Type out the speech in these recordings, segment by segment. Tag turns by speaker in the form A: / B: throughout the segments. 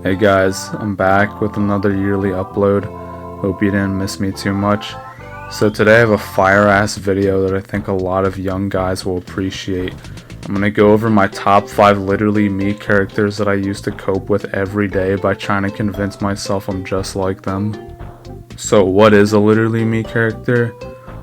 A: Hey guys, I'm back with another yearly upload. Hope you didn't miss me too much. So today I have a fire ass video that I think a lot of young guys will appreciate. I'm gonna go over my top 5 literally me characters that I used to cope with every day by trying to convince myself I'm just like them. So what is a literally me character?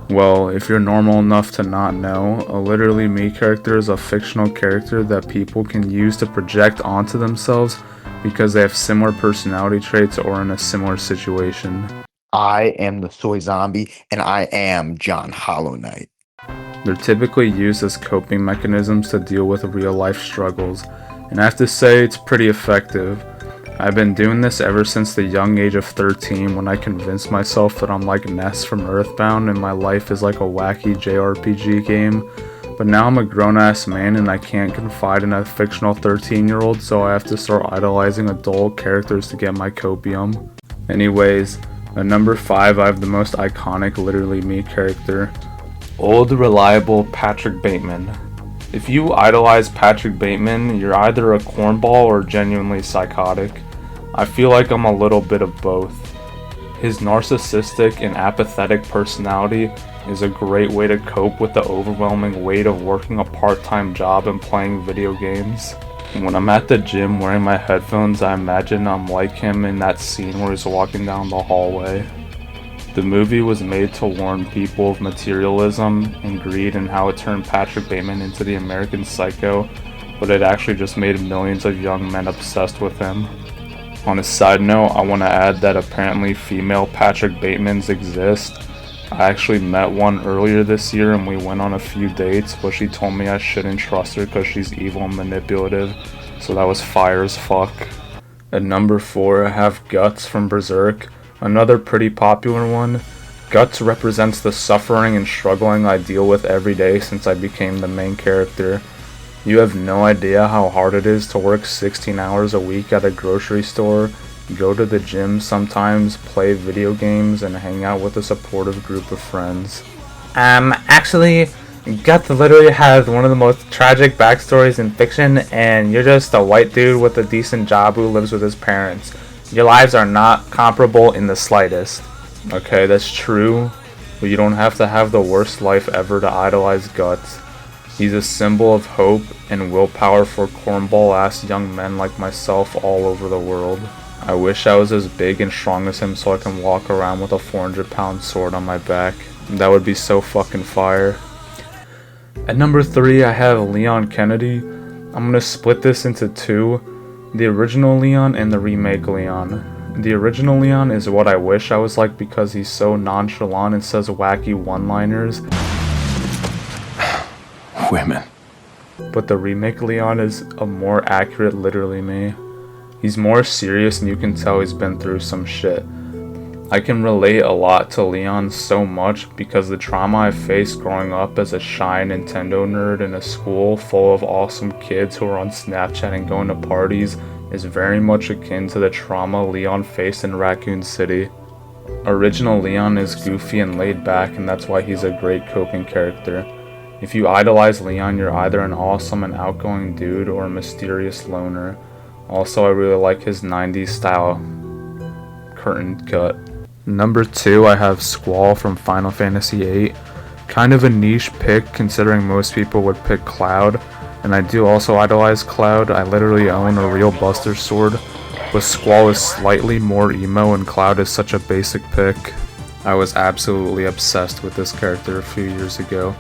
A: Well, if you're normal enough to not know, a literally me character is a fictional character that people can use to project onto themselves because they have similar personality traits or in a similar situation.
B: I am the soy zombie, and I am John Hollow Knight.
A: They're typically used as coping mechanisms to deal with real life struggles, and I have to say it's pretty effective. I've been doing this ever since the young age of 13 when I convinced myself that I'm like Ness from Earthbound and my life is like a wacky JRPG game. But now I'm a grown-ass man and I can't confide in a fictional 13-year-old, so I have to start idolizing adult characters to get my copium. Anyways, at number 5 I have the most iconic literally me character. Old reliable Patrick Bateman. If you idolize Patrick Bateman, you're either a cornball or genuinely psychotic. I feel like I'm a little bit of both. His narcissistic and apathetic personality is a great way to cope with the overwhelming weight of working a part-time job and playing video games. When I'm at the gym wearing my headphones, I imagine I'm like him in that scene where he's walking down the hallway. The movie was made to warn people of materialism and greed and how it turned Patrick Bateman into the American Psycho, but it actually just made millions of young men obsessed with him. On a side note, I want to add that apparently female Patrick Batemans exist. I actually met one earlier this year and we went on a few dates, but she told me I shouldn't trust her because she's evil and manipulative, so that was fire as fuck. At number 4, I have Guts from Berserk. Another pretty popular one. Guts represents the suffering and struggling I deal with every day since I became the main character. You have no idea how hard it is to work 16 hours a week at a grocery store, go to the gym sometimes, play video games, and hang out with a supportive group of friends.
C: Actually, Guts literally has one of the most tragic backstories in fiction, and you're just a white dude with a decent job who lives with his parents. Your lives are not comparable in the slightest.
A: Okay, that's true, but you don't have to have the worst life ever to idolize Guts. He's a symbol of hope and willpower for cornball-ass young men like myself all over the world. I wish I was as big and strong as him so I can walk around with a 400-pound sword on my back. That would be so fucking fire. At number 3, I have Leon Kennedy. I'm gonna split this into two. The original Leon and the remake Leon. The original Leon is what I wish I was like because he's so nonchalant and says wacky one-liners.
B: Women.
A: But the remake Leon is a more accurate literally me. He's more serious and you can tell he's been through some shit. I can relate a lot to Leon so much because the trauma I faced growing up as a shy Nintendo nerd in a school full of awesome kids who are on Snapchat and going to parties is very much akin to the trauma Leon faced in Raccoon City. Original Leon is goofy and laid back, and that's why he's a great coping character. If you idolize Leon, you're either an awesome and outgoing dude or a mysterious loner. Also, I really like his 90s style curtain cut. Number 2, I have Squall from Final Fantasy VIII. Kind of a niche pick considering most people would pick Cloud, and I do also idolize Cloud. I literally own a real Buster Sword, but Squall is slightly more emo and Cloud is such a basic pick. I was absolutely obsessed with this character a few years ago.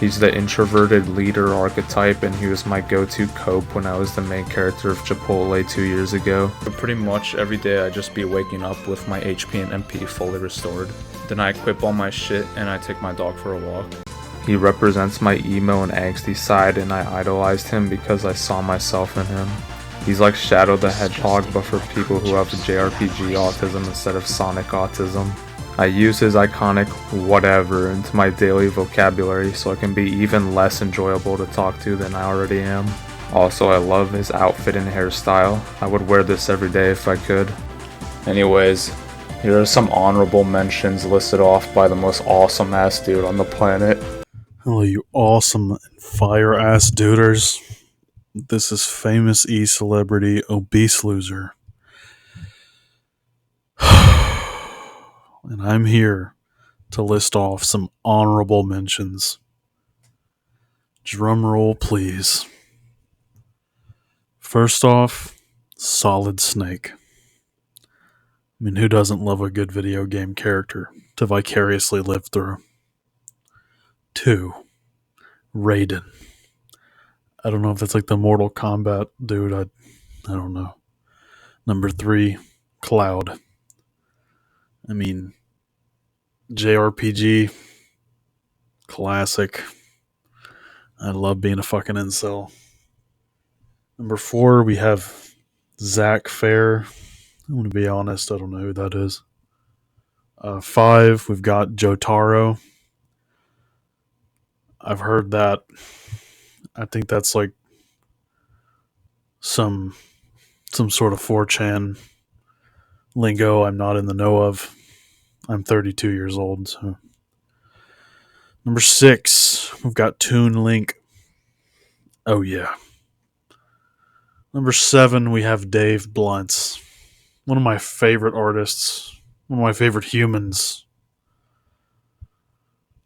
A: He's the introverted leader archetype and he was my go-to cope when I was the main character of Chipotle 2 years ago. But pretty much every day I just be waking up with my HP and MP fully restored. Then I equip all my shit and I take my dog for a walk. He represents my emo and angsty side and I idolized him because I saw myself in him. He's like Shadow the Hedgehog but for people who have JRPG autism instead of Sonic autism. I use his iconic whatever into my daily vocabulary so I can be even less enjoyable to talk to than I already am. Also, I love his outfit and hairstyle. I would wear this every day if I could. Anyways, here are some honorable mentions listed off by the most awesome ass dude on the planet.
D: Hello, you awesome and fire ass duders. This is famous E celebrity Obese Loser. and I'm here to list off some honorable mentions. Drum roll, please. First off, Solid Snake. I mean, who doesn't love a good video game character to vicariously live through? 2, Raiden. I don't know if that's like the Mortal Kombat dude. I don't know. Number 3, Cloud. I mean, JRPG, classic. I love being a fucking incel. Number 4, we have Zach Fair. I'm going to be honest, I don't know who that is. 5, we've got Jotaro. I've heard that. I think that's like some sort of 4chan lingo I'm not in the know of. I'm 32 years old, so. Number 6, we've got Toon Link. Oh yeah. Number 7, we have Dave Blunts. One of my favorite artists. One of my favorite humans.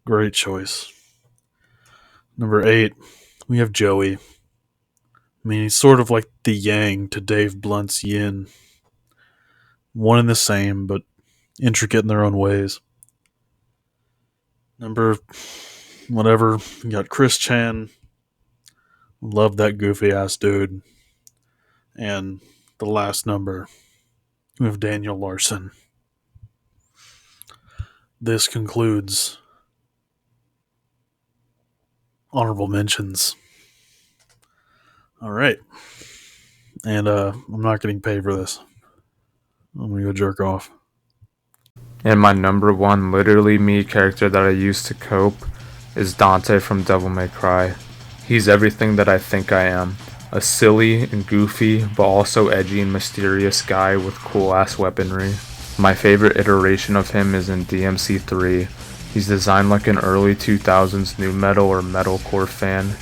D: Great choice. Number 8, we have Joey. I mean, he's sort of like the yang to Dave Blunt's yin. One and the same, but intricate in their own ways. Number whatever, we got Chris Chan. Love that goofy ass dude. And the last number, we have Daniel Larson. This concludes honorable mentions. All right. And I'm not getting paid for this. I'm going to go jerk off.
A: And my number one literally me character that I use to cope is Dante from Devil May Cry. He's everything that I think I am. A silly and goofy, but also edgy and mysterious guy with cool ass weaponry. My favorite iteration of him is in DMC 3. He's designed like an early 2000s nu metal or metalcore fan.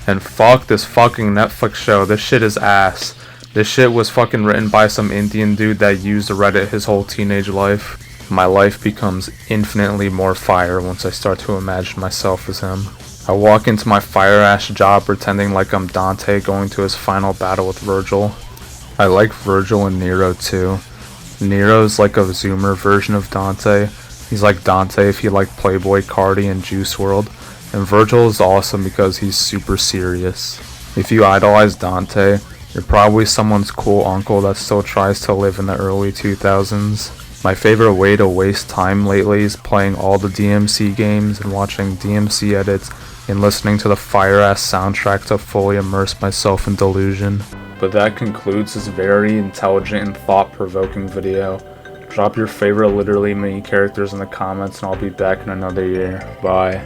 A: And fuck this fucking Netflix show, this shit is ass. This shit was fucking written by some Indian dude that used Reddit his whole teenage life. My life becomes infinitely more fire once I start to imagine myself as him. I walk into my fire-ass job pretending like I'm Dante going to his final battle with Virgil. I like Virgil and Nero too. Nero's like a zoomer version of Dante. He's like Dante if you like Playboy Cardi and Juice WRLD. And Virgil is awesome because he's super serious. If you idolize Dante, you're probably someone's cool uncle that still tries to live in the early 2000s. My favorite way to waste time lately is playing all the DMC games and watching DMC edits and listening to the fire-ass soundtrack to fully immerse myself in delusion. But that concludes this very intelligent and thought-provoking video. Drop your favorite literally me characters in the comments and I'll be back in another year. Bye.